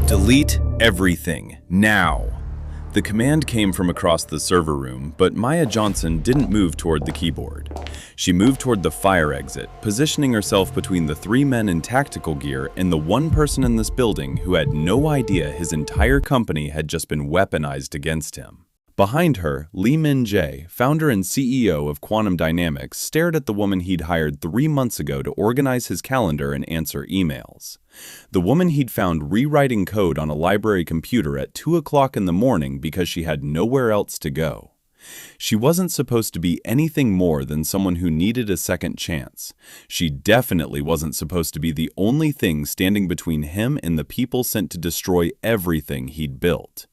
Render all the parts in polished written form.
Delete everything, now. The command came from across the server room, but Maya Johnson didn't move toward the keyboard. She moved toward the fire exit, positioning herself between the three men in tactical gear and the one person in this building who had no idea his entire company had just been weaponized against him. Behind her, Min-jae, founder and CEO of Quantum Dynamics, stared at the woman he'd hired 3 months ago to organize his calendar and answer emails. The woman he'd found rewriting code on a library computer at 2 o'clock in the morning because she had nowhere else to go. She wasn't supposed to be anything more than someone who needed a second chance. She definitely wasn't supposed to be the only thing standing between him and the people sent to destroy everything he'd built.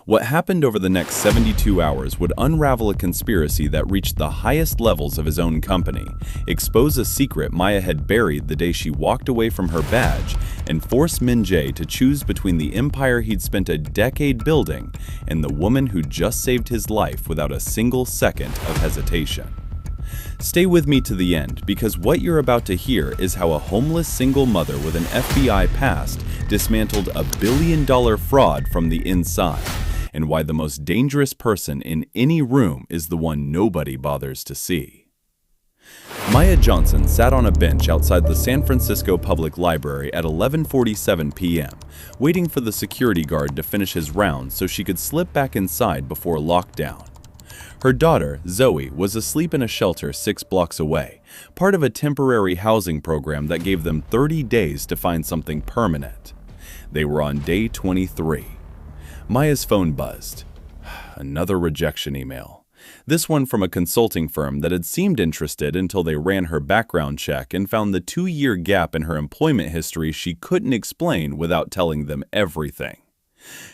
What happened over the next 72 hours would unravel a conspiracy that reached the highest levels of his own company, expose a secret Maya had buried the day she walked away from her badge, and force Min-jae to choose between the empire he'd spent a decade building and the woman who just saved his life without a single second of hesitation. Stay with me to the end, because what you're about to hear is how a homeless single mother with an FBI past dismantled a billion-dollar fraud from the inside, and why the most dangerous person in any room is the one nobody bothers to see. Maya Johnson sat on a bench outside the San Francisco Public Library at 11:47 p.m., waiting for the security guard to finish his round so she could slip back inside before lockdown. Her daughter, Zoe, was asleep in a shelter 6 blocks away, part of a temporary housing program that gave them 30 days to find something permanent. They were on day 23. Maya's phone buzzed. Another rejection email. This one from a consulting firm that had seemed interested until they ran her background check and found the 2-year gap in her employment history she couldn't explain without telling them everything.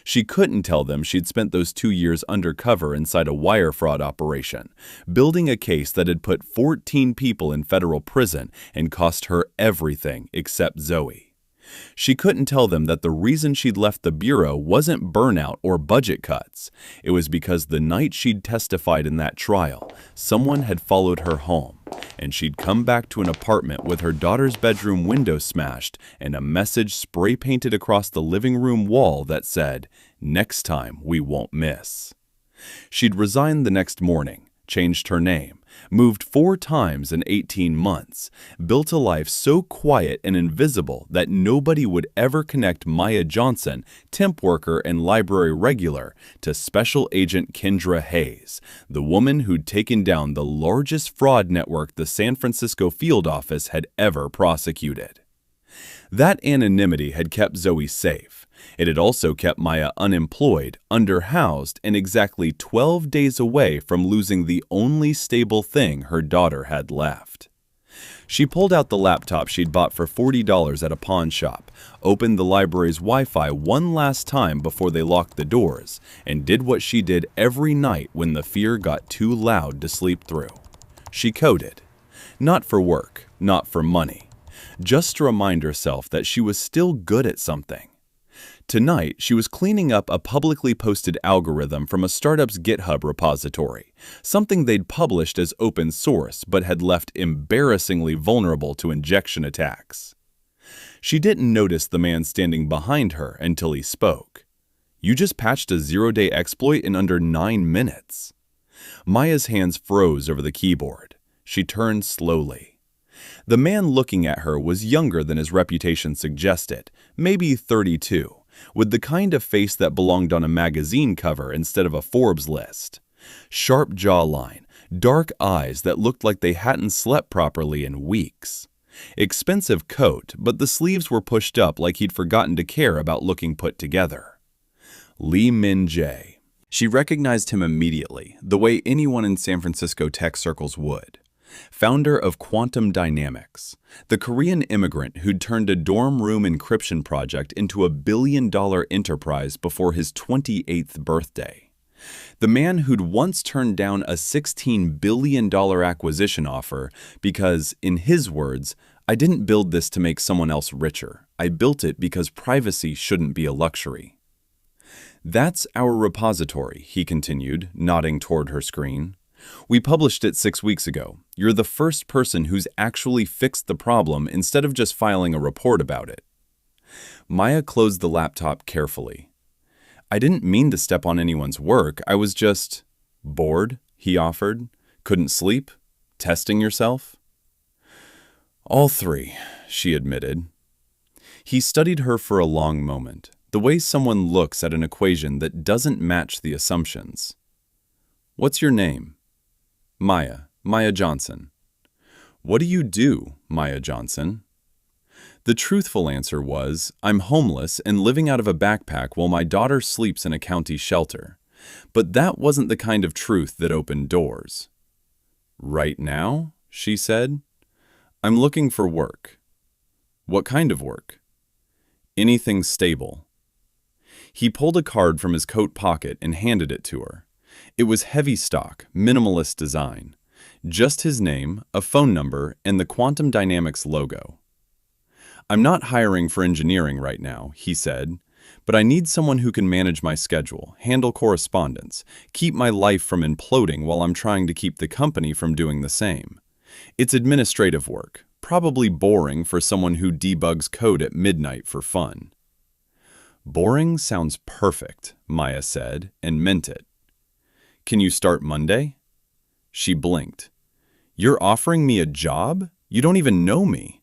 She couldn't tell them she'd spent those 2 years undercover inside a wire fraud operation, building a case that had put 14 people in federal prison and cost her everything except Zoe. She couldn't tell them that the reason she'd left the bureau wasn't burnout or budget cuts. It was because the night she'd testified in that trial, someone had followed her home, and she'd come back to an apartment with her daughter's bedroom window smashed and a message spray-painted across the living room wall that said, "Next time we won't miss." She'd resigned the next morning, changed her name, moved 4 times in 18 months, built a life so quiet and invisible that nobody would ever connect Maya Johnson, temp worker and library regular, to Special Agent Kendra Hayes, the woman who'd taken down the largest fraud network the San Francisco field office had ever prosecuted. That anonymity had kept Zoe safe. It had also kept Maya unemployed, underhoused, and exactly 12 days away from losing the only stable thing her daughter had left. She pulled out the laptop she'd bought for $40 at a pawn shop, opened the library's Wi-Fi one last time before they locked the doors, and did what she did every night when the fear got too loud to sleep through. She coded. Not for work, not for money. Just to remind herself that she was still good at something. Tonight, she was cleaning up a publicly posted algorithm from a startup's GitHub repository, something they'd published as open source but had left embarrassingly vulnerable to injection attacks. She didn't notice the man standing behind her until he spoke. "You just patched a 0-day exploit in under 9 minutes." Maya's hands froze over the keyboard. She turned slowly. The man looking at her was younger than his reputation suggested, maybe 32, with the kind of face that belonged on a magazine cover instead of a Forbes list. Sharp jawline, dark eyes that looked like they hadn't slept properly in weeks. Expensive coat, but the sleeves were pushed up like he'd forgotten to care about looking put together. Min-jae. She recognized him immediately, the way anyone in San Francisco tech circles would. Founder of Quantum Dynamics, the Korean immigrant who'd turned a dorm room encryption project into a billion-dollar enterprise before his 28th birthday. The man who'd once turned down a $16 billion acquisition offer because, in his words, "I didn't build this to make someone else richer. I built it because privacy shouldn't be a luxury." "That's our repository," he continued, nodding toward her screen. "We published it 6 weeks ago. You're the first person who's actually fixed the problem instead of just filing a report about it." Maya closed the laptop carefully. I didn't mean to step on anyone's work. I was just bored, he offered. Couldn't sleep? Testing yourself? All three, she admitted. He studied her for a long moment, the way someone looks at an equation that doesn't match the assumptions. What's your name? Maya Johnson. What do you do, Maya Johnson? The truthful answer was, I'm homeless and living out of a backpack while my daughter sleeps in a county shelter. But that wasn't the kind of truth that opened doors. Right now, she said, I'm looking for work. What kind of work? Anything stable. He pulled a card from his coat pocket and handed it to her. It was heavy stock, minimalist design. Just his name, a phone number, and the Quantum Dynamics logo. I'm not hiring for engineering right now, he said, but I need someone who can manage my schedule, handle correspondence, keep my life from imploding while I'm trying to keep the company from doing the same. It's administrative work, probably boring for someone who debugs code at midnight for fun. Boring sounds perfect, Maya said, and meant it. Can you start Monday? She blinked. You're offering me a job? You don't even know me.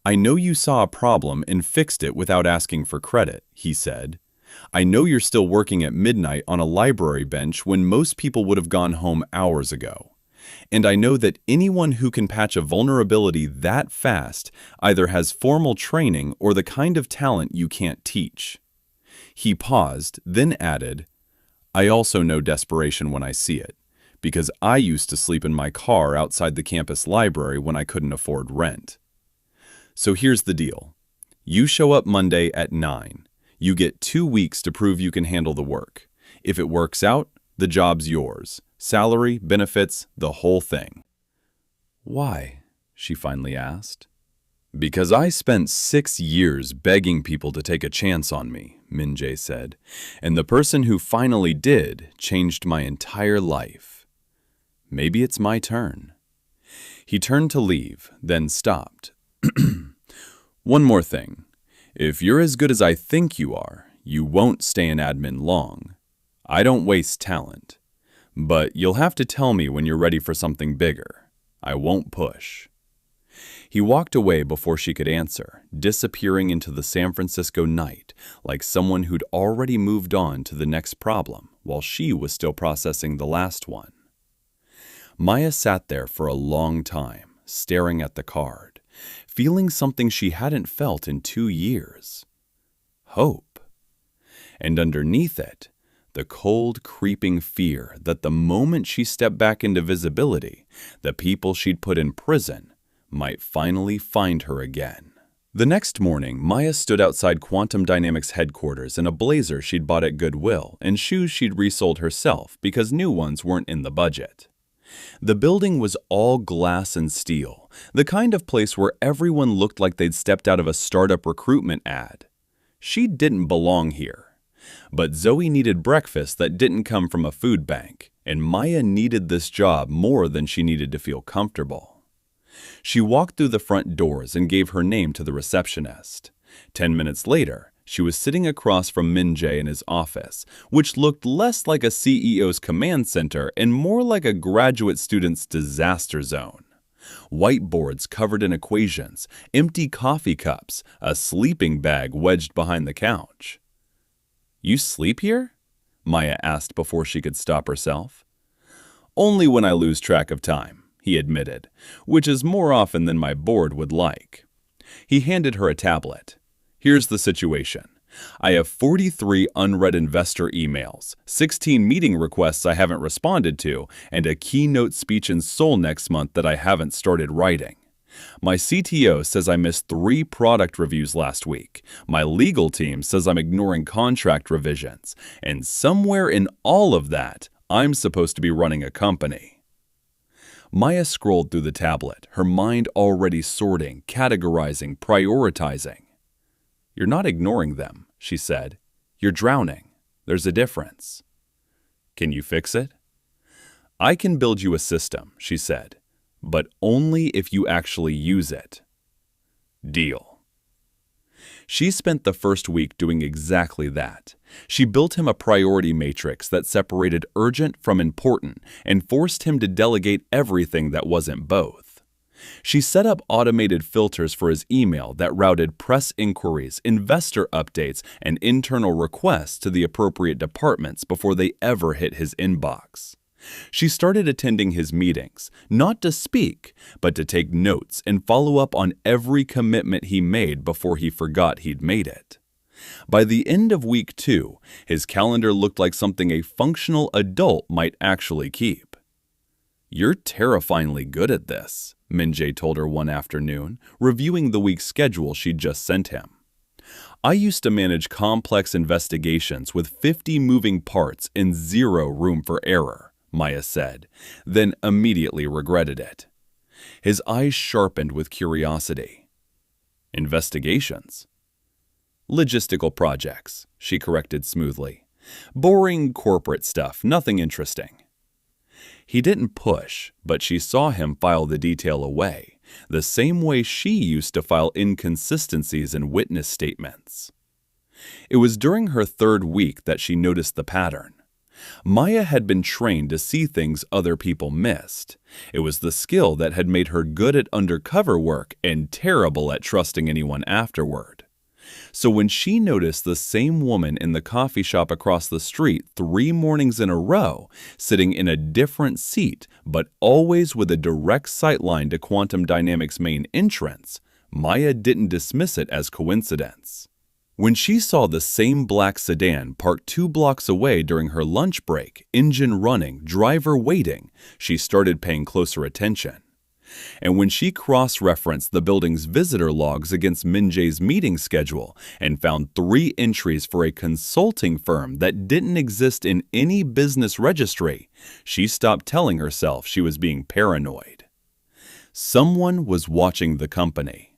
I know you saw a problem and fixed it without asking for credit, he said. I know you're still working at midnight on a library bench when most people would have gone home hours ago. And I know that anyone who can patch a vulnerability that fast either has formal training or the kind of talent you can't teach. He paused, then added, I also know desperation when I see it, because I used to sleep in my car outside the campus library when I couldn't afford rent. So here's the deal. You show up Monday at 9. You get 2 weeks to prove you can handle the work. If it works out, the job's yours. Salary, benefits, the whole thing. Why? She finally asked. Because I spent 6 years begging people to take a chance on me, Min-jae said, and the person who finally did changed my entire life. Maybe it's my turn. He turned to leave, then stopped. One more thing. If you're as good as I think you are, you won't stay in admin long. I don't waste talent. But you'll have to tell me when you're ready for something bigger. I won't push. He walked away before she could answer, disappearing into the San Francisco night like someone who'd already moved on to the next problem while she was still processing the last one. Maya sat there for a long time, staring at the card, feeling something she hadn't felt in 2 years. Hope. And underneath it, the cold, creeping fear that the moment she stepped back into visibility, the people she'd put in prison might finally find her again. The next morning, Maya stood outside Quantum Dynamics headquarters in a blazer she'd bought at Goodwill and shoes she'd resold herself because new ones weren't in the budget. The building was all glass and steel, the kind of place where everyone looked like they'd stepped out of a startup recruitment ad. She didn't belong here. But Zoe needed breakfast that didn't come from a food bank, and Maya needed this job more than she needed to feel comfortable. She walked through the front doors and gave her name to the receptionist. 10 minutes later, she was sitting across from Min-jae in his office, which looked less like a CEO's command center and more like a graduate student's disaster zone. Whiteboards covered in equations, empty coffee cups, a sleeping bag wedged behind the couch. You sleep here? Maya asked before she could stop herself. Only when I lose track of time, he admitted, which is more often than my board would like. He handed her a tablet. Here's the situation. I have 43 unread investor emails, 16 meeting requests I haven't responded to, and a keynote speech in Seoul next month that I haven't started writing. My CTO says I missed 3 product reviews last week. My legal team says I'm ignoring contract revisions. And somewhere in all of that, I'm supposed to be running a company. Maya scrolled through the tablet, her mind already sorting, categorizing, prioritizing. You're not ignoring them, she said. You're drowning. There's a difference. Can you fix it? I can build you a system, she said. But only if you actually use it. Deal. She spent the first week doing exactly that. She built him a priority matrix that separated urgent from important and forced him to delegate everything that wasn't both. She set up automated filters for his email that routed press inquiries, investor updates, and internal requests to the appropriate departments before they ever hit his inbox. She started attending his meetings, not to speak, but to take notes and follow up on every commitment he made before he forgot he'd made it. By the end of week 2, his calendar looked like something a functional adult might actually keep. "You're terrifyingly good at this," Min-jae told her one afternoon, reviewing the week's schedule she'd just sent him. "I used to manage complex investigations with 50 moving parts and zero room for error," Maya said, then immediately regretted it. His eyes sharpened with curiosity. "Investigations?" "Logistical projects," she corrected smoothly. "Boring corporate stuff, nothing interesting." He didn't push, but she saw him file the detail away, the same way she used to file inconsistencies in witness statements. It was during her 3rd week that she noticed the pattern. Maya had been trained to see things other people missed. It was the skill that had made her good at undercover work and terrible at trusting anyone afterward. So when she noticed the same woman in the coffee shop across the street 3 mornings in a row, sitting in a different seat, but always with a direct sightline to quantum dynamics' main entrance, Maya didn't dismiss it as coincidence. When she saw the same black sedan parked 2 blocks away during her lunch break, engine running, driver waiting, she started paying closer attention. And when she cross-referenced the building's visitor logs against Min-jae's meeting schedule and found 3 entries for a consulting firm that didn't exist in any business registry, she stopped telling herself she was being paranoid. Someone was watching the company.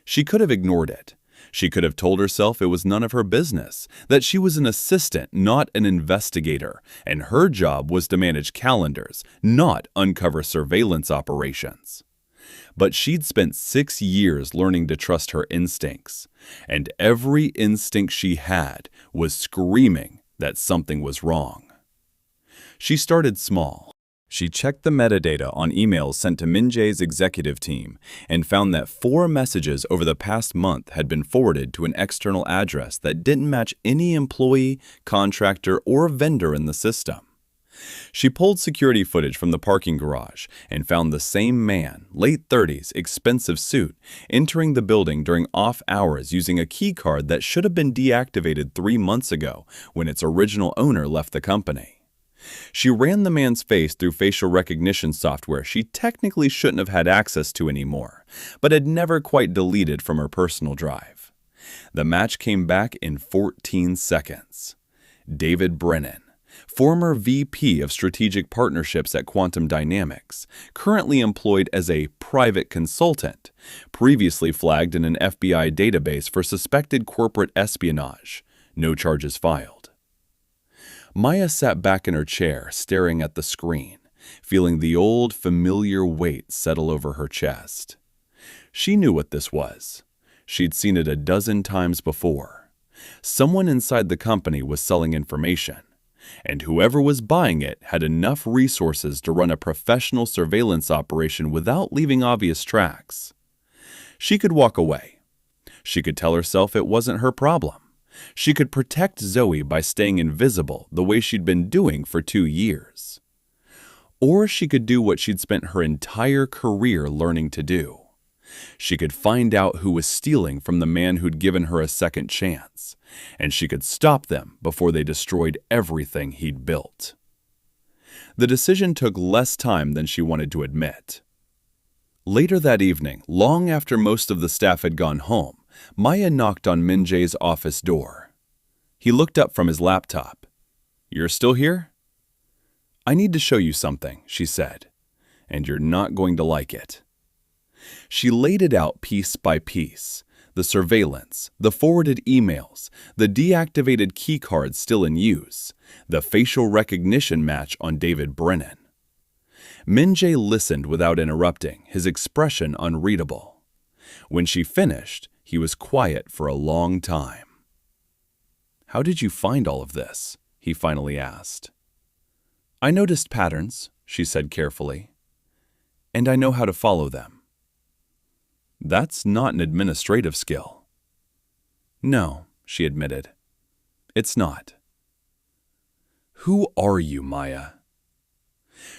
She could have ignored it. She could have told herself it was none of her business, that she was an assistant, not an investigator, and her job was to manage calendars, not uncover surveillance operations. But she'd spent 6 years learning to trust her instincts, and every instinct she had was screaming that something was wrong. She started small. She checked the metadata on emails sent to Min-jae's executive team and found that 4 messages over the past month had been forwarded to an external address that didn't match any employee, contractor, or vendor in the system. She pulled security footage from the parking garage and found the same man, late 30s, expensive suit, entering the building during off hours using a key card that should have been deactivated 3 months ago when its original owner left the company. She ran the man's face through facial recognition software she technically shouldn't have had access to anymore, but had never quite deleted from her personal drive. The match came back in 14 seconds. David Brennan, former VP of Strategic Partnerships at Quantum Dynamics, currently employed as a private consultant, previously flagged in an FBI database for suspected corporate espionage. No charges filed. Maya sat back in her chair, staring at the screen, feeling the old, familiar weight settle over her chest. She knew what this was. She'd seen it a dozen times before. Someone inside the company was selling information, and whoever was buying it had enough resources to run a professional surveillance operation without leaving obvious tracks. She could walk away. She could tell herself it wasn't her problem. She could protect Zoe by staying invisible the way she'd been doing for 2 years. Or she could do what she'd spent her entire career learning to do. She could find out who was stealing from the man who'd given her a second chance, and she could stop them before they destroyed everything he'd built. The decision took less time than she wanted to admit. Later that evening, long after most of the staff had gone home, Maya knocked on Min-jae's office door. He looked up from his laptop. "You're still here?" "I need to show you something," she said, "and you're not going to like it." She laid it out piece by piece. The surveillance, the forwarded emails, the deactivated keycards still in use, the facial recognition match on David Brennan. Min-jae listened without interrupting, his expression unreadable. When she finished, He was quiet for a long time. "How did you find all of this?" he finally asked. "I noticed patterns," she said carefully, "and I know how to follow them." "That's not an administrative skill." "No," she admitted. "It's not." "Who are you, Maya?"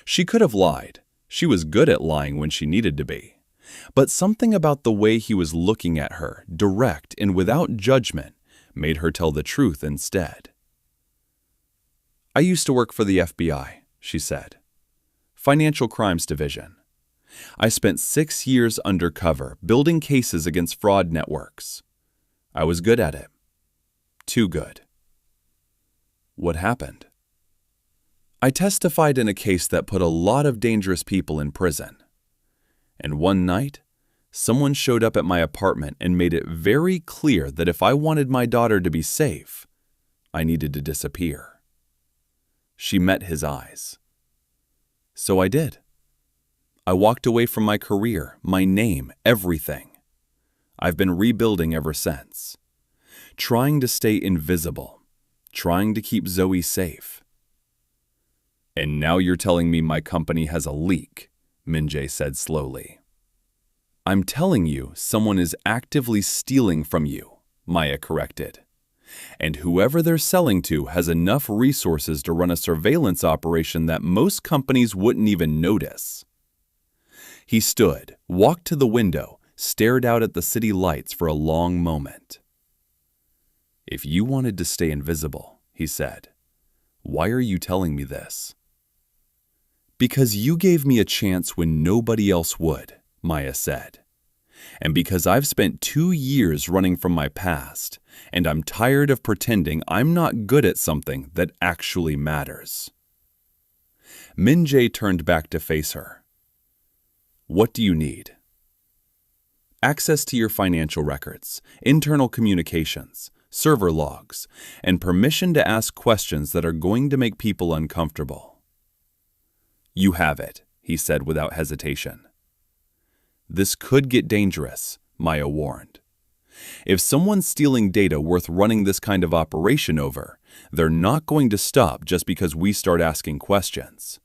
She could have lied. She was good at lying when she needed to be. But something about the way he was looking at her, direct and without judgment, made her tell the truth instead. "I used to work for the FBI," she said. "Financial Crimes Division. I spent 6 years undercover, building cases against fraud networks. I was good at it. Too good." "What happened?" "I testified in a case that put a lot of dangerous people in prison. And one night, someone showed up at my apartment and made it very clear that if I wanted my daughter to be safe, I needed to disappear." She met his eyes. "So I did. I walked away from my career, my name, everything. I've been rebuilding ever since. Trying to stay invisible, trying to keep Zoe safe." "And now you're telling me my company has a leak," Min-jae said slowly. "I'm telling you someone is actively stealing from you," Maya corrected. "And whoever they're selling to has enough resources to run a surveillance operation that most companies wouldn't even notice." He stood, walked to the window, stared out at the city lights for a long moment. "If you wanted to stay invisible," he said, "why are you telling me this?" "Because you gave me a chance when nobody else would," Maya said. "And because I've spent 2 years running from my past, and I'm tired of pretending I'm not good at something that actually matters." Min-jae turned back to face her. "What do you need?" "Access to your financial records, internal communications, server logs, and permission to ask questions that are going to make people uncomfortable." "You have it," he said without hesitation. "This could get dangerous," Maya warned. "If someone's stealing data worth running this kind of operation over, they're not going to stop just because we start asking questions."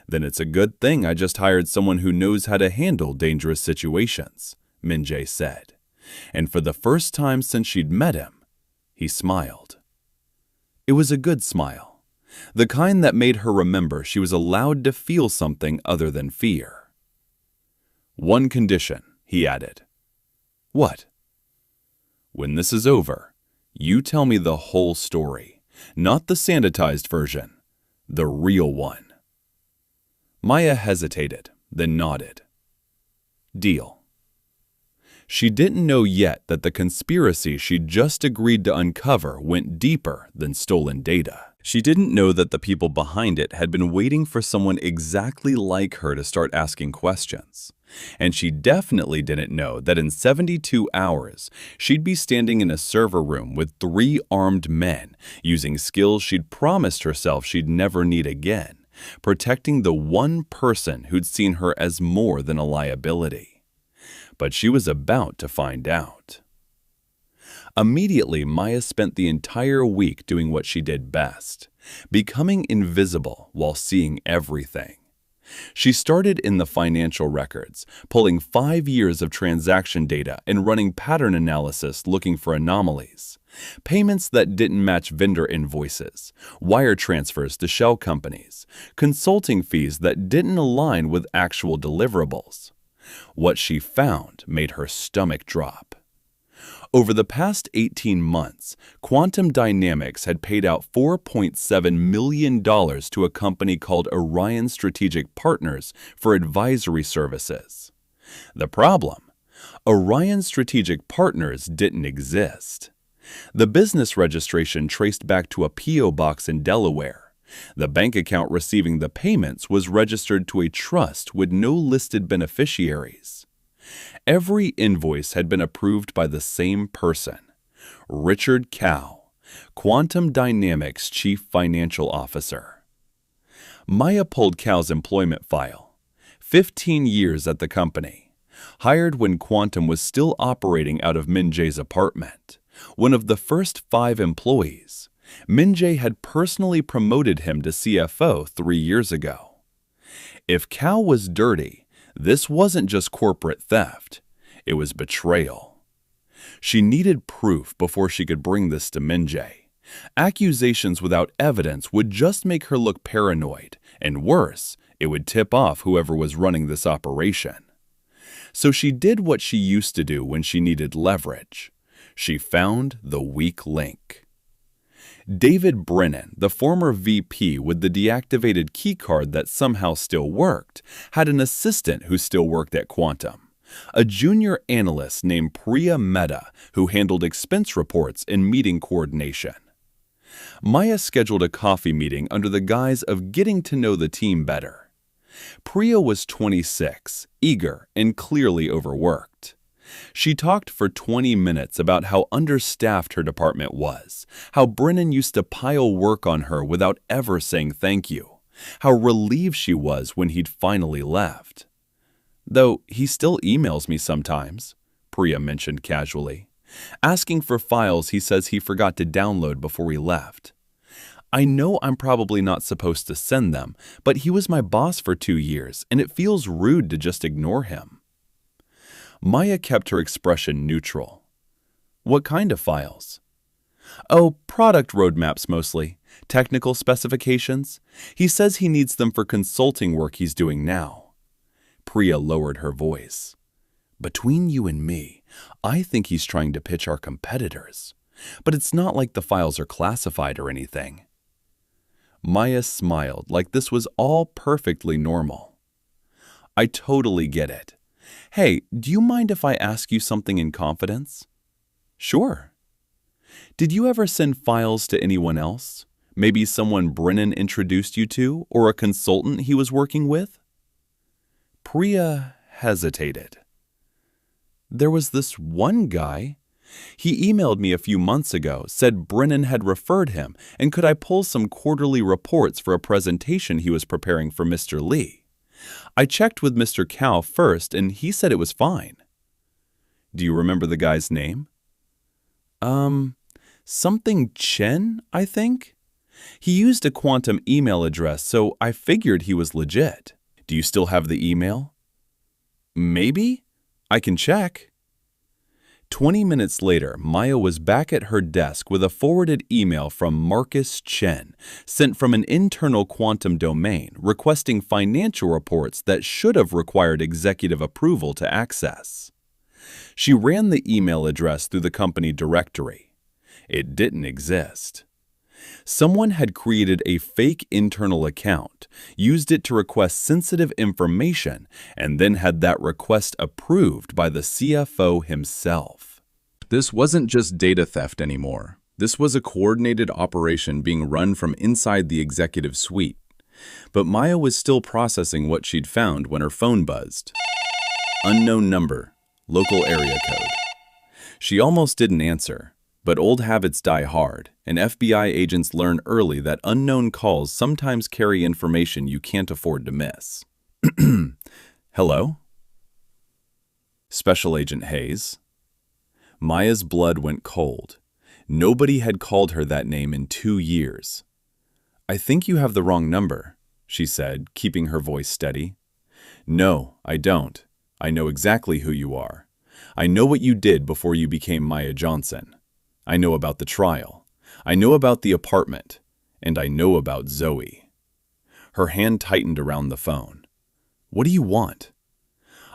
"Then it's a good thing I just hired someone who knows how to handle dangerous situations," Min-jae said. And for the first time since she'd met him, he smiled. It was a good smile, the kind that made her remember she was allowed to feel something other than fear. "One condition," he added. "What?" "When this is over, you tell me the whole story, not the sanitized version, the real one." Maya hesitated, then nodded. "Deal." She didn't know yet that the conspiracy she'd just agreed to uncover went deeper than stolen data. She didn't know that the people behind it had been waiting for someone exactly like her to start asking questions. And she definitely didn't know that in 72 hours, she'd be standing in a server room with 3 armed men, using skills she'd promised herself she'd never need again, protecting the one person who'd seen her as more than a liability. But she was about to find out. Immediately, Maya spent the entire week doing what she did best, becoming invisible while seeing everything. She started in the financial records, pulling 5 years of transaction data and running pattern analysis looking for anomalies. Payments that didn't match vendor invoices, wire transfers to shell companies, consulting fees that didn't align with actual deliverables. What she found made her stomach drop. Over the past 18 months, Quantum Dynamics had paid out $4.7 million to a company called Orion Strategic Partners for advisory services. The problem? Orion Strategic Partners didn't exist. The business registration traced back to a P.O. box in Delaware. The bank account receiving the payments was registered to a trust with no listed beneficiaries. Every invoice had been approved by the same person, Richard Kao, Quantum Dynamics Chief Financial Officer. Maya pulled Kao's employment file. 15 years at the company. Hired when Quantum was still operating out of Min-jae's apartment. One of the first 5 employees, Min-jae had personally promoted him to CFO 3 years ago. If Kao was dirty, this wasn't just corporate theft. It was betrayal. She needed proof before she could bring this to Min-jae. Accusations without evidence would just make her look paranoid, and worse, it would tip off whoever was running this operation. So she did what she used to do when she needed leverage. She found the weak link. David Brennan, the former VP with the deactivated keycard that somehow still worked, had an assistant who still worked at Quantum, a junior analyst named Priya Mehta who handled expense reports and meeting coordination. Maya scheduled a coffee meeting under the guise of getting to know the team better. Priya was 26, eager, and clearly overworked. She talked for 20 minutes about how understaffed her department was, how Brennan used to pile work on her without ever saying thank you, how relieved she was when he'd finally left. "Though he still emails me sometimes," Priya mentioned casually, asking for files he says he forgot to download before he left. "I know I'm probably not supposed to send them, but he was my boss for 2 years, and it feels rude to just ignore him." Maya kept her expression neutral. "What kind of files?" "Oh, product roadmaps mostly. Technical specifications. He says he needs them for consulting work he's doing now." Priya lowered her voice. "Between you and me, I think he's trying to pitch our competitors. But it's not like the files are classified or anything." Maya smiled like this was all perfectly normal. "I totally get it. Hey, do you mind if I ask you something in confidence?" "Sure." "Did you ever send files to anyone else? Maybe someone Brennan introduced you to, or a consultant he was working with?" Priya hesitated. "There was this one guy. He emailed me a few months ago, said Brennan had referred him, and could I pull some quarterly reports for a presentation he was preparing for Mr. Lee. I checked with Mr. Kao first, and he said it was fine." "Do you remember the guy's name?" Something Chen, I think. He used a Quantum email address, so I figured he was legit. Do you still have the email?" "Maybe. I can check." 20 minutes later, Maya was back at her desk with a forwarded email from Marcus Chen, sent from an internal Quantum domain, requesting financial reports that should have required executive approval to access. She ran the email address through the company directory. It didn't exist. Someone had created a fake internal account, used it to request sensitive information, and then had that request approved by the CFO himself. This wasn't just data theft anymore. This was a coordinated operation being run from inside the executive suite. But Maya was still processing what she'd found when her phone buzzed. Unknown number, local area code. She almost didn't answer. But old habits die hard, and FBI agents learn early that unknown calls sometimes carry information you can't afford to miss. "Hello? Special Agent Hayes?" Maya's blood went cold. Nobody had called her that name in 2 years. "I think you have the wrong number," she said, keeping her voice steady. "No, I don't. I know exactly who you are. I know what you did before you became Maya Johnson. I know about the trial. I know about the apartment. And I know about Zoe." Her hand tightened around the phone. "What do you want?"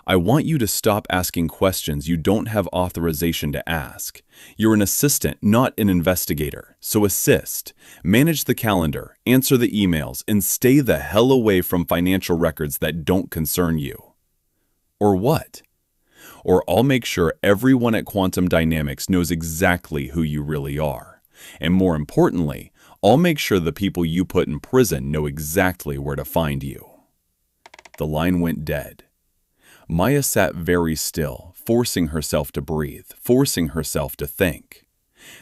"I want you to stop asking questions you don't have authorization to ask. You're an assistant, not an investigator. So assist, manage the calendar, answer the emails, and stay the hell away from financial records that don't concern you." "Or what?" "Or I'll make sure everyone at Quantum Dynamics knows exactly who you really are. And more importantly, I'll make sure the people you put in prison know exactly where to find you." The line went dead. Maya sat very still, forcing herself to breathe, forcing herself to think.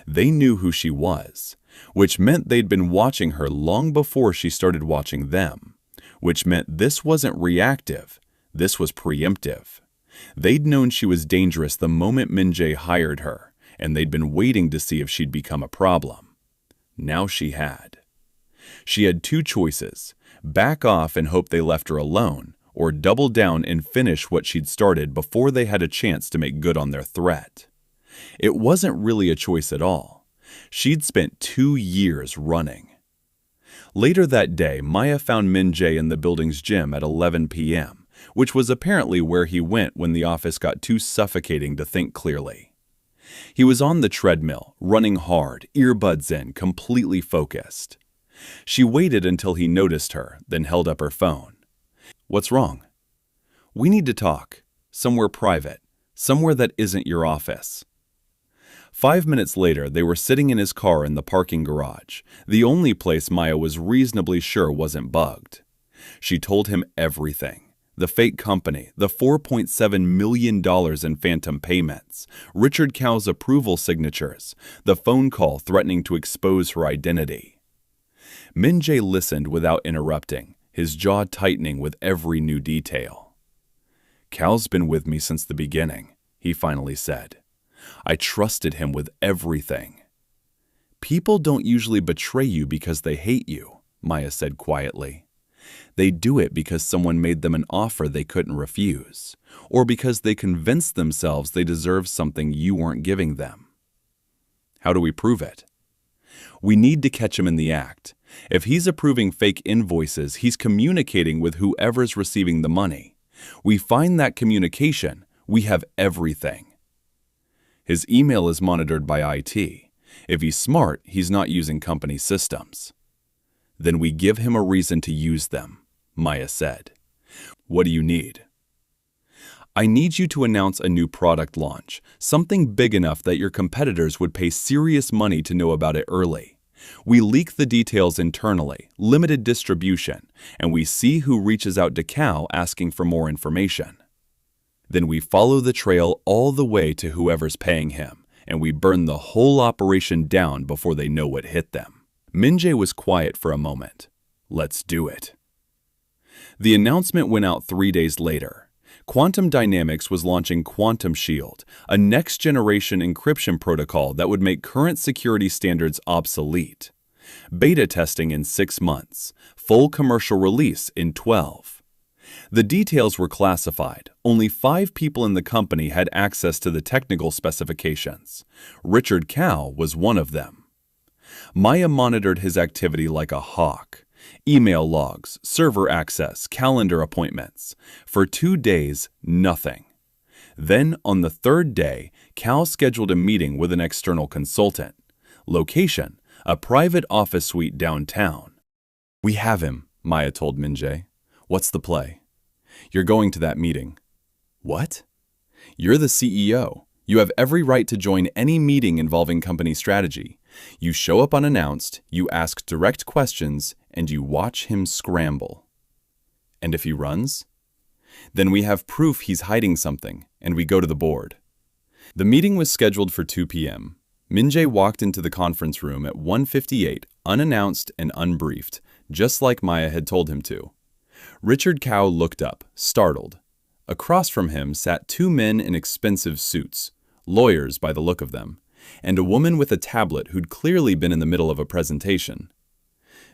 They knew who she was, which meant they'd been watching her long before she started watching them, which meant this wasn't reactive, this was preemptive. They'd known she was dangerous the moment Min-jae hired her, and they'd been waiting to see if she'd become a problem. Now she had. She had two choices: back off and hope they left her alone, or double down and finish what she'd started before they had a chance to make good on their threat. It wasn't really a choice at all. She'd spent 2 years running. Later that day, Maya found Min-jae in the building's gym at 11 p.m., which was apparently where he went when the office got too suffocating to think clearly. He was on the treadmill, running hard, earbuds in, completely focused. She waited until he noticed her, then held up her phone. "What's wrong?" "We need to talk. Somewhere private. Somewhere that isn't your office." 5 minutes later, they were sitting in his car in the parking garage, the only place Maya was reasonably sure wasn't bugged. She told him everything. The fake company, the $4.7 million in phantom payments, Richard Kao's approval signatures, the phone call threatening to expose her identity. Min-jae listened without interrupting, his jaw tightening with every new detail. "Kao's been with me since the beginning," he finally said. "I trusted him with everything." "People don't usually betray you because they hate you," Maya said quietly. "They do it because someone made them an offer they couldn't refuse, or because they convinced themselves they deserve something you weren't giving them." "How do we prove it?" "We need to catch him in the act. If he's approving fake invoices, he's communicating with whoever's receiving the money. We find that communication, we have everything." "His email is monitored by IT. If he's smart, he's not using company systems." "Then we give him a reason to use them," Maya said. "What do you need?" "I need you to announce a new product launch, something big enough that your competitors would pay serious money to know about it early. We leak the details internally, limited distribution, and we see who reaches out to Kao asking for more information. Then we follow the trail all the way to whoever's paying him, and we burn the whole operation down before they know what hit them." Min-jae was quiet for a moment. "Let's do it." The announcement went out 3 days later. Quantum Dynamics was launching Quantum Shield, a next-generation encryption protocol that would make current security standards obsolete. Beta testing in 6 months, full commercial release in 12. The details were classified. Only 5 people in the company had access to the technical specifications. Richard Kao was one of them. Maya monitored his activity like a hawk. Email logs, server access, calendar appointments. For 2 days, nothing. Then, on the 3rd day, Kao scheduled a meeting with an external consultant. Location: a private office suite downtown. "We have him," Maya told Min-jae. "What's the play?" "You're going to that meeting." "What?" "You're the CEO. You have every right to join any meeting involving company strategy. You show up unannounced, you ask direct questions, and you watch him scramble." "And if he runs?" "Then we have proof he's hiding something, and we go to the board." The meeting was scheduled for 2 p.m. Min-jae walked into the conference room at 1:58, unannounced and unbriefed, just like Maya had told him to. Richard Kao looked up, startled. Across from him sat 2 men in expensive suits, lawyers by the look of them, and a woman with a tablet who'd clearly been in the middle of a presentation.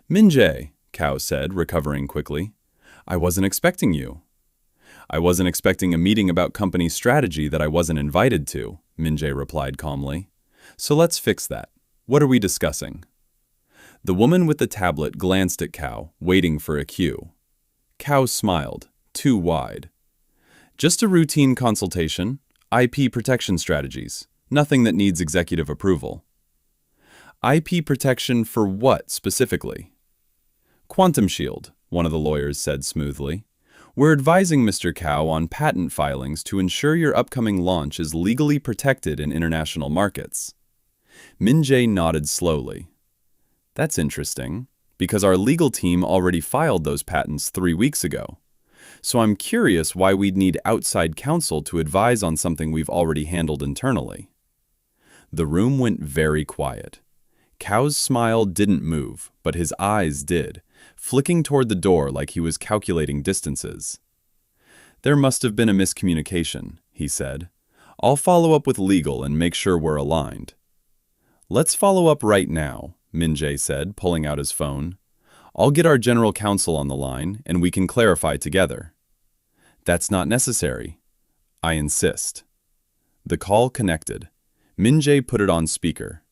"Min-jae," Kao said, recovering quickly. "I wasn't expecting you." "I wasn't expecting a meeting about company strategy that I wasn't invited to," Min-jae replied calmly. "So let's fix that. What are we discussing?" The woman with the tablet glanced at Kao, waiting for a cue. Kao smiled, too wide. "Just a routine consultation. IP protection strategies. Nothing that needs executive approval." "IP protection for what, specifically?" "Quantum Shield," one of the lawyers said smoothly. "We're advising Mr. Kao on patent filings to ensure your upcoming launch is legally protected in international markets." Min-jae nodded slowly. "That's interesting, because our legal team already filed those patents 3 weeks ago. So I'm curious why we'd need outside counsel to advise on something we've already handled internally." The room went very quiet. Kao's smile didn't move, but his eyes did, flicking toward the door like he was calculating distances. There must have been a miscommunication, he said. I'll follow up with legal and make sure we're aligned. Let's follow up right now, Min-jae said, pulling out his phone. I'll get our general counsel on the line, and we can clarify together. That's not necessary. I insist. The call connected. Min-jae put it on speaker.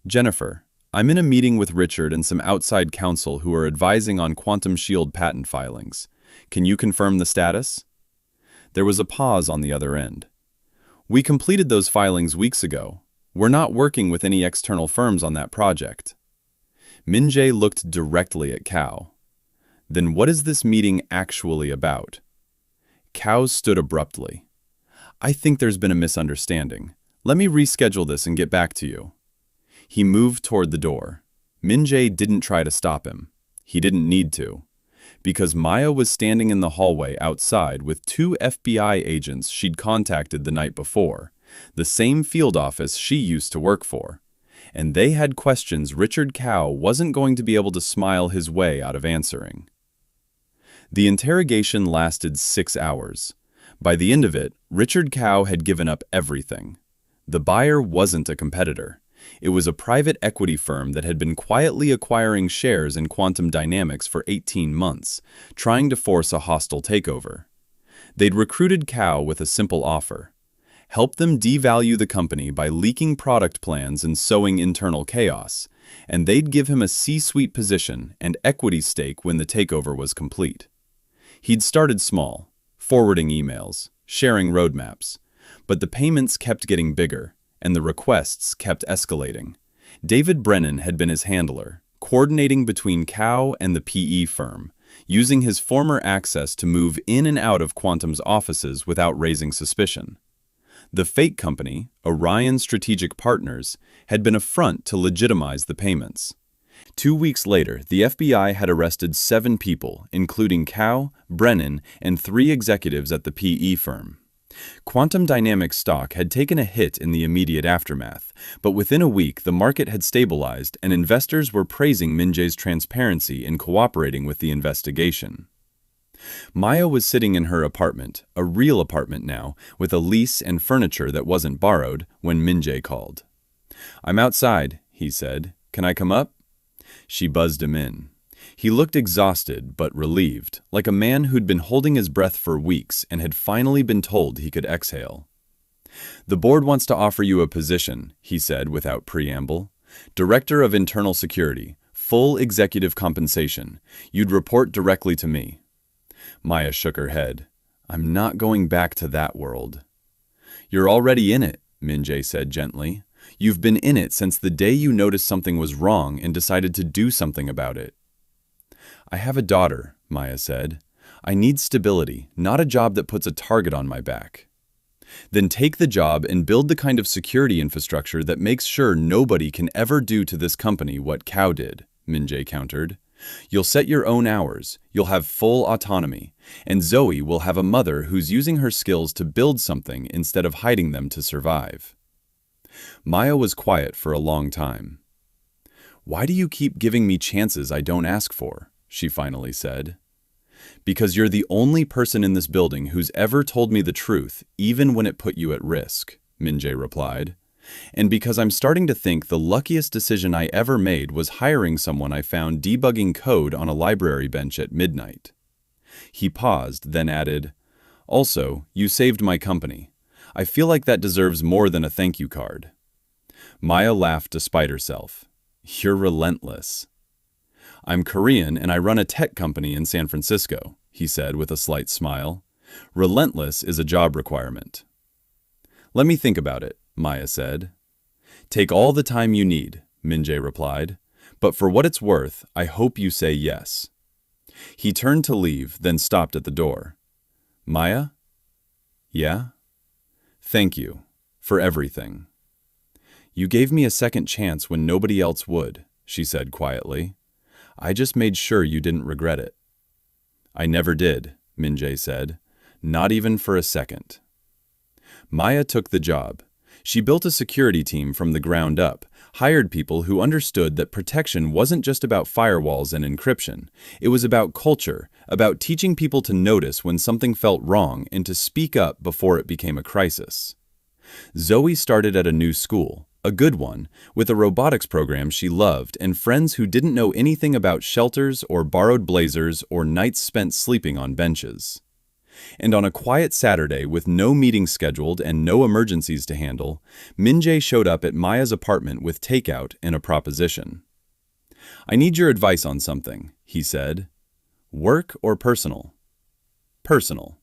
Jennifer, I'm in a meeting with Richard and some outside counsel who are advising on quantum shield patent filings. Can you confirm the status? There was a pause on the other end. We completed those filings weeks ago. We're not working with any external firms on that project. Min-jae looked directly at Kao. Then what is this meeting actually about? Kao stood abruptly. I think there's been a misunderstanding. Let me reschedule this and get back to you. He moved toward the door. Min-jae didn't try to stop him. He didn't need to. Because Maya was standing in the hallway outside with 2 FBI agents she'd contacted the night before, the same field office she used to work for. And they had questions Richard Kao wasn't going to be able to smile his way out of answering. The interrogation lasted 6 hours. By the end of it, Richard Kao had given up everything. The buyer wasn't a competitor. It was a private equity firm that had been quietly acquiring shares in Quantum Dynamics for 18 months, trying to force a hostile takeover. They'd recruited Kao with a simple offer. Help them devalue the company by leaking product plans and sowing internal chaos, and they'd give him a C-suite position and equity stake when the takeover was complete. He'd started small, forwarding emails, sharing roadmaps, but the payments kept getting bigger, and the requests kept escalating. David Brennan had been his handler, coordinating between Kao and the PE firm, using his former access to move in and out of Quantum's offices without raising suspicion. The fake company, Orion Strategic Partners, had been a front to legitimize the payments. 2 weeks later, the FBI had arrested 7 people, including Kao, Brennan, and 3 executives at the PE firm. Quantum Dynamics stock had taken a hit in the immediate aftermath, but within a week the market had stabilized and investors were praising Min-jae's transparency in cooperating with the investigation. Maya was sitting in her apartment, a real apartment now, with a lease and furniture that wasn't borrowed, when Min-jae called. I'm outside, he said. Can I come up? She buzzed him in. He looked exhausted but relieved, like a man who'd been holding his breath for weeks and had finally been told he could exhale. The board wants to offer you a position, he said without preamble. Director of Internal Security, full executive compensation. You'd report directly to me. Maya shook her head. I'm not going back to that world. You're already in it, Min-jae said gently. You've been in it since the day you noticed something was wrong and decided to do something about it. I have a daughter, Maya said. I need stability, not a job that puts a target on my back. Then take the job and build the kind of security infrastructure that makes sure nobody can ever do to this company what Kao did, Min-jae countered. You'll set your own hours, you'll have full autonomy, and Zoe will have a mother who's using her skills to build something instead of hiding them to survive. Maya was quiet for a long time. Why do you keep giving me chances I don't ask for? She finally said. Because you're the only person in this building who's ever told me the truth, even when it put you at risk, Min-jae replied. And because I'm starting to think the luckiest decision I ever made was hiring someone I found debugging code on a library bench at midnight. He paused, then added, Also, you saved my company. I feel like that deserves more than a thank you card. Maya laughed despite herself. You're relentless. I'm Korean and I run a tech company in San Francisco, he said with a slight smile. Relentless is a job requirement. Let me think about it, Maya said. Take all the time you need, Min-jae replied. But for what it's worth, I hope you say yes. He turned to leave, then stopped at the door. Maya? Yeah? Thank you. For everything. You gave me a second chance when nobody else would, she said quietly. I just made sure you didn't regret it. I never did, Min-jae said. Not even for a second. Maya took the job. She built a security team from the ground up, hired people who understood that protection wasn't just about firewalls and encryption. It was about culture, about teaching people to notice when something felt wrong and to speak up before it became a crisis. Zoe started at a new school, a good one, with a robotics program she loved and friends who didn't know anything about shelters or borrowed blazers or nights spent sleeping on benches. And on a quiet Saturday with no meetings scheduled and no emergencies to handle, Min-jae showed up at Maya's apartment with takeout and a proposition. "I need your advice on something," he said. "Work or personal?" "Personal."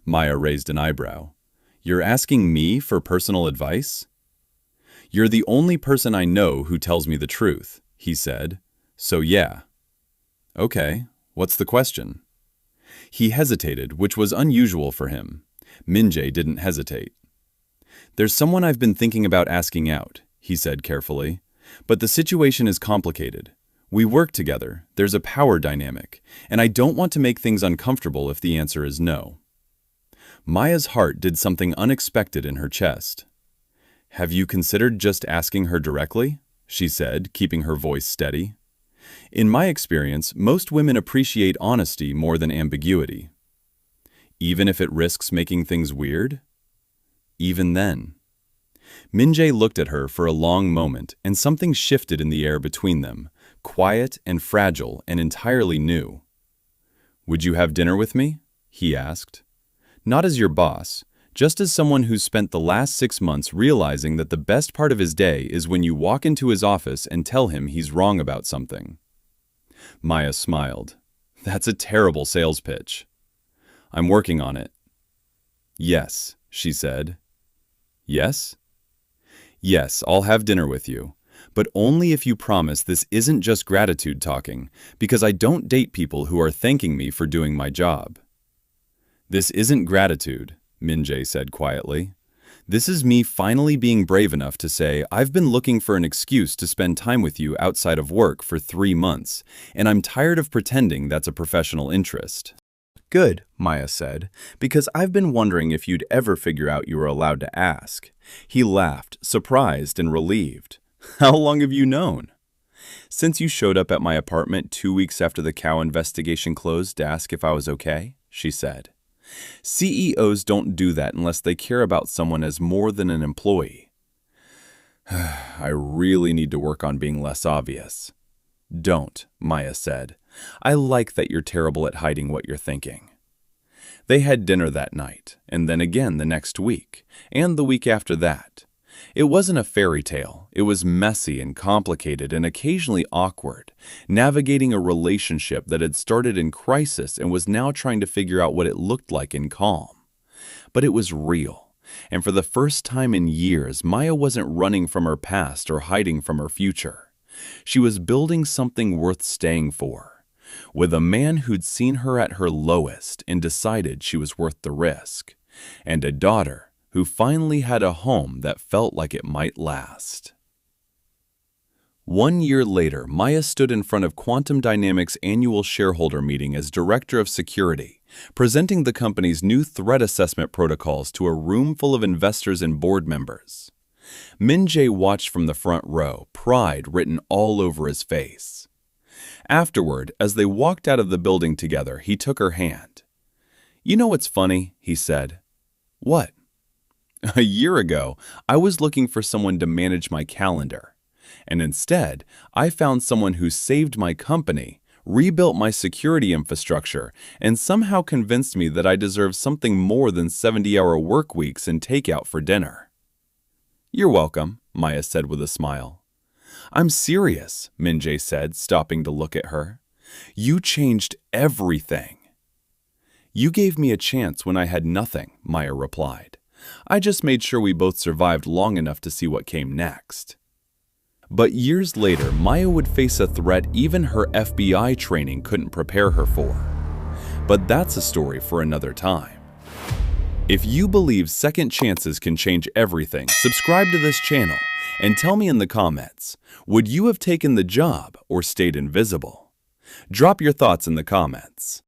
Maya raised an eyebrow. "You're asking me for personal advice?" "You're the only person I know who tells me the truth," he said. "So yeah." "Okay, what's the question?" He hesitated, which was unusual for him. Min-jae didn't hesitate. "There's someone I've been thinking about asking out," he said carefully. "But the situation is complicated. We work together, there's a power dynamic, and I don't want to make things uncomfortable if the answer is no." Maya's heart did something unexpected in her chest. "Have you considered just asking her directly?" she said, keeping her voice steady. "In my experience, most women appreciate honesty more than ambiguity." "Even if it risks making things weird?" "Even then." Min-jae looked at her for a long moment, and something shifted in the air between them, quiet and fragile and entirely new. "Would you have dinner with me?" he asked. "Not as your boss, just as someone who's spent the last 6 months realizing that the best part of his day is when you walk into his office and tell him he's wrong about something." Maya smiled. "That's a terrible sales pitch." "I'm working on it." "Yes," she said. "Yes?" "Yes, I'll have dinner with you, but only if you promise this isn't just gratitude talking, because I don't date people who are thanking me for doing my job." "This isn't gratitude," Min-jae said quietly. "This is me finally being brave enough to say, I've been looking for an excuse to spend time with you outside of work for 3 months, and I'm tired of pretending that's a professional interest." "Good," Maya said, "because I've been wondering if you'd ever figure out you were allowed to ask." He laughed, surprised and relieved. "How long have you known?" "Since you showed up at my apartment 2 weeks after the cow investigation closed to ask if I was okay," she said. "CEOs don't do that unless they care about someone as more than an employee." "I really need to work on being less obvious." "Don't," Maya said. "I like that you're terrible at hiding what you're thinking." They had dinner that night, and then again the next week, and the week after that. It wasn't a fairy tale. It was messy and complicated and occasionally awkward, navigating a relationship that had started in crisis and was now trying to figure out what it looked like in calm. But it was real, and for the first time in years, Maya wasn't running from her past or hiding from her future. She was building something worth staying for, with a man who'd seen her at her lowest and decided she was worth the risk, and a daughter who finally had a home that felt like it might last. 1 year later, Maya stood in front of Quantum Dynamics' annual shareholder meeting as Director of Security, presenting the company's new threat assessment protocols to a room full of investors and board members. Min-jae watched from the front row, pride written all over his face. Afterward, as they walked out of the building together, he took her hand. "You know what's funny?" he said. "What?" "A year ago, I was looking for someone to manage my calendar. And instead, I found someone who saved my company, rebuilt my security infrastructure, and somehow convinced me that I deserve something more than 70-hour work weeks and takeout for dinner." "You're welcome," Maya said with a smile. "I'm serious," Min-jae said, stopping to look at her. "You changed everything." "You gave me a chance when I had nothing," Maya replied. "I just made sure we both survived long enough to see what came next." But years later, Maya would face a threat even her FBI training couldn't prepare her for. But that's a story for another time. If you believe second chances can change everything, subscribe to this channel and tell me in the comments, would you have taken the job or stayed invisible? Drop your thoughts in the comments.